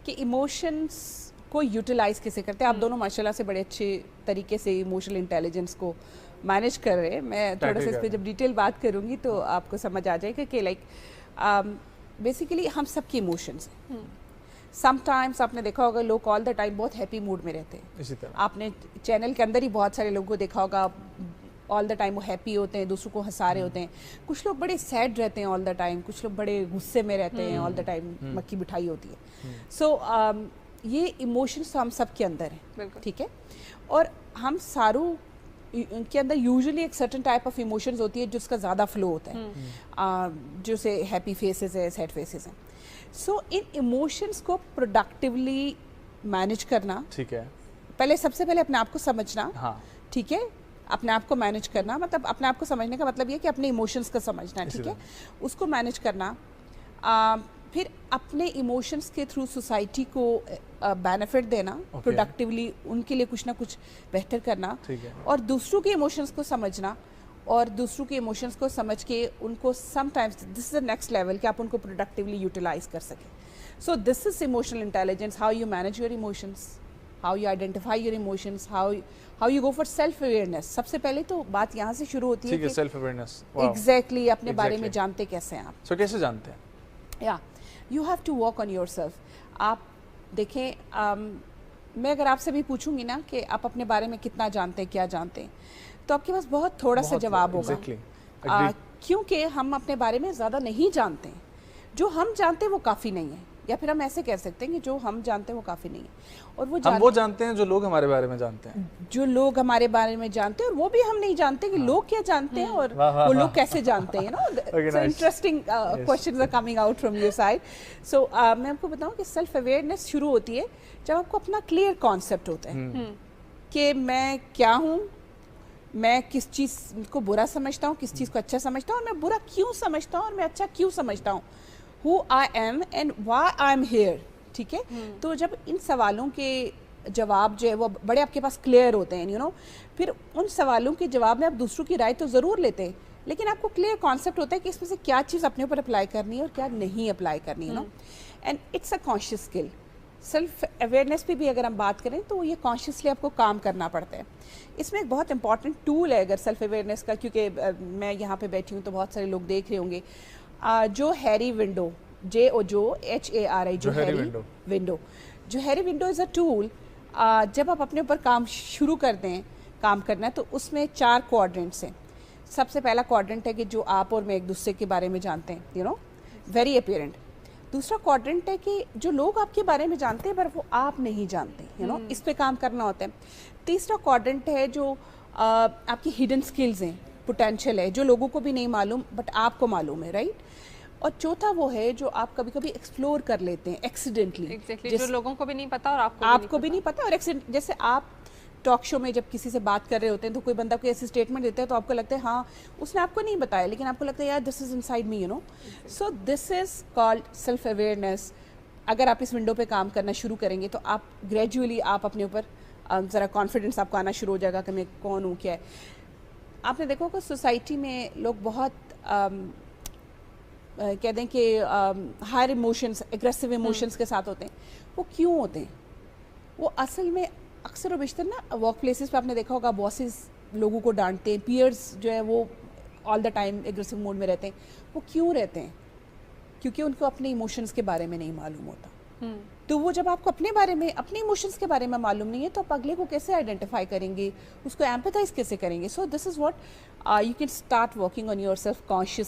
کہ ایموشنس کو یوٹیلائز کیسے کرتے ہیں. آپ دونوں ماشاءاللہ سے بڑے اچھے طریقے سے ایموشنل انٹیلیجنس کو مینیج کر رہے ہیں. میں تھوڑا سا اس پہ جب ڈیٹیل بات کروں گی تو آپ کو سمجھ آ جائے گا کہ لائک بیسیکلی ہم سب کی ایموشنز ہیں. سم ٹائمس آپ نے دیکھا ہوگا لوگ آل دا ٹائم بہت ہیپی موڈ میں رہتے ہیں. اسی طرح آپ نے چینل کے اندر ہی بہت سارے لوگوں کو دیکھا ہوگا آل دا ٹائم وہ ہیپی ہوتے ہیں, دوسروں کو ہنسا رہے ہوتے ہیں. کچھ لوگ بڑے سیڈ رہتے ہیں آل دا ٹائم, کچھ لوگ بڑے غصے میں رہتے ہیں آل دا ٹائم, مکی بٹھائی ہوتی ہے. سو یہ ایموشنس ہم سب کے اندر ہیں, ٹھیک ہے. اور ہم ساروں کے اندر یوزلی ایک سرٹن ٹائپ آف ایموشنز ہوتی ہے جس کا زیادہ فلو ہوتا ہے, جیسے ہیپی فیسز ہے, سیڈ فیسز ہیں. سو ان ایموشنس کو پروڈکٹیولی مینیج کرنا, ٹھیک ہے, پہلے سب سے پہلے اپنے آپ کو سمجھنا, ٹھیک ہے, اپنے آپ کو مینیج کرنا, مطلب اپنے آپ کو سمجھنے کا مطلب یہ کہ اپنے ایموشنس کا سمجھنا, ٹھیک ہے, اس کو مینیج کرنا. پھر اپنے ایموشنس کے تھرو سوسائٹی کو بینیفٹ دینا, پروڈکٹیولی ان کے لیے کچھ نہ کچھ بہتر کرنا, اور دوسروں کے ایموشنس کو سمجھنا, اور دوسروں کے ایموشنس کو سمجھ کے ان کو sometimes this is the next level کہ آپ ان کو پروڈکٹیولی یوٹیلائز کر سکیں. So this is emotional intelligence, how you manage your emotions, how you identify your emotions, how you go for self awareness. سب سے پہلے تو بات یہاں سے شروع ہوتی ہے کہ self awareness, exactly اپنے بارے میں جانتے کیسے ہیں آپ. سو کیسے جانتے ہیں؟ you have to work on yourself. آپ دیکھیں, میں اگر آپ سے بھی پوچھوں گی نا کہ آپ اپنے بارے میں کتنا جانتے ہیں, کیا جانتے ہیں, تو آپ کے پاس بہت تھوڑا سا جواب ہوگا, کیونکہ ہم اپنے بارے میں زیادہ نہیں جانتے ہیں. جو ہم جانتے ہیں وہ کافی نہیں ہے, یا پھر ہم ایسے کہہ سکتے ہیں کہ جو ہم جانتے ہیں وہ کافی نہیں ہے. اور ہم وہ جانتے ہیں جو لوگ ہمارے بارے میں جانتے ہیں, جو لوگ ہمارے بارے میں جانتے ہیں, اور وہ بھی ہم نہیں جانتے کہ لوگ کیا جانتے ہیں اور وہ لوگ کیسے جانتے ہیں. So interesting questions are coming out from your side. So میں آپ کو بتاؤں کہ سیلف اویئرنیس شروع ہوتی ہے جب آپ کو اپنا کلیئر کانسیپٹ ہوتا ہے کہ میں کیا ہوں, میں کس چیز کو برا سمجھتا ہوں, کس چیز کو اچھا سمجھتا ہوں, اور میں برا کیوں سمجھتا ہوں اور میں اچھا کیوں سمجھتا ہوں, who I am and why I'm here, ٹھیک ہے. تو جب ان سوالوں کے جواب جو ہے وہ بڑے آپ کے پاس کلیئر ہوتے ہیں, پھر ان سوالوں کے جواب میں آپ دوسروں کی رائے تو ضرور لیتے ہیں, لیکن آپ کو کلیئر کانسیپٹ ہوتا ہے کہ اس میں سے کیا چیز اپنے اوپر اپلائی کرنی ہے اور کیا نہیں اپلائی کرنی ہے. And it's a conscious skill. Self awareness پہ بھی اگر ہم بات کریں تو یہ کانشیسلی آپ کو کام کرنا پڑتا ہے. اس میں ایک بہت امپورٹنٹ ٹول ہے اگر سیلف اویئرنیس کا, کیونکہ میں یہاں پہ بیٹھی ہوں تو بہت سارے لوگ دیکھ رہے ہوں گے, Johari window, JOHARI, Johari window, Johari window is a tool. جب آپ اپنے اوپر کام شروع کر دیں, کام کرنا ہے, تو اس میں 4 کوارڈرنٹس ہیں. سب سے پہلا کوارڈرنٹ ہے کہ جو آپ اور میں ایک دوسرے کے بارے میں جانتے ہیں, ویری اپیرنٹ. دوسرا کوارڈرنٹ ہے کہ جو لوگ آپ کے بارے میں جانتے ہیں پر وہ آپ نہیں جانتے, اس پہ کام کرنا ہوتا ہے. تیسرا کوارڈرنٹ ہے جو آپ کی ہڈن سکلز ہیں, پوٹینشیل ہے, جو لوگوں کو بھی نہیں معلوم بٹ آپ کو معلوم ہے, رائٹ. اور چوتھا وہ ہے جو آپ کبھی کبھی ایکسپلور کر لیتے ہیں ایکسیڈنٹلی, جو لوگوں کو بھی نہیں پتا اور آپ کو بھی نہیں پتا, اور ایکسیڈنٹ. جیسے آپ ٹاک شو میں جب کسی سے بات کر رہے ہوتے ہیں تو کوئی بندہ کوئی ایسی اسٹیٹمنٹ دیتا ہے تو آپ کو لگتا ہے ہاں اس نے آپ کو نہیں بتایا, لیکن آپ کو لگتا ہے یار this is inside me, so this is called self awareness. اگر آپ اس ونڈو پہ کام کرنا شروع کریں گے تو آپ گریجولی آپ اپنے اوپر ذرا کانفیڈنس آپ کو آنا شروع ہو جائے گا کہ میں کون ہوں, کیا ہے. آپ نے دیکھو کہ سوسائٹی میں لوگ بہت کہہ دیں کہ ہائر ایموشنس, ایگریسو ایموشنس کے ساتھ ہوتے ہیں. وہ کیوں ہوتے ہیں؟ وہ اصل میں اکثر و بیشتر نا ورک پلیسز پہ آپ نے دیکھا ہوگا باسز لوگوں کو ڈانٹتے ہیں, پیئرز جو ہیں وہ آل دا ٹائم ایگریسو موڈ میں رہتے ہیں. وہ کیوں رہتے ہیں؟ کیونکہ ان کو اپنے ایموشنس کے بارے میں نہیں معلوم ہوتا. تو وہ جب آپ کو اپنے بارے میں, اپنے ایموشنس کے بارے میں معلوم نہیں ہے تو آپ اگلے کو کیسے آئیڈینٹیفائی کریں گے, اس کو ایمپیتھائز کیسے کریں گے. So this is what you can start working on your self conscious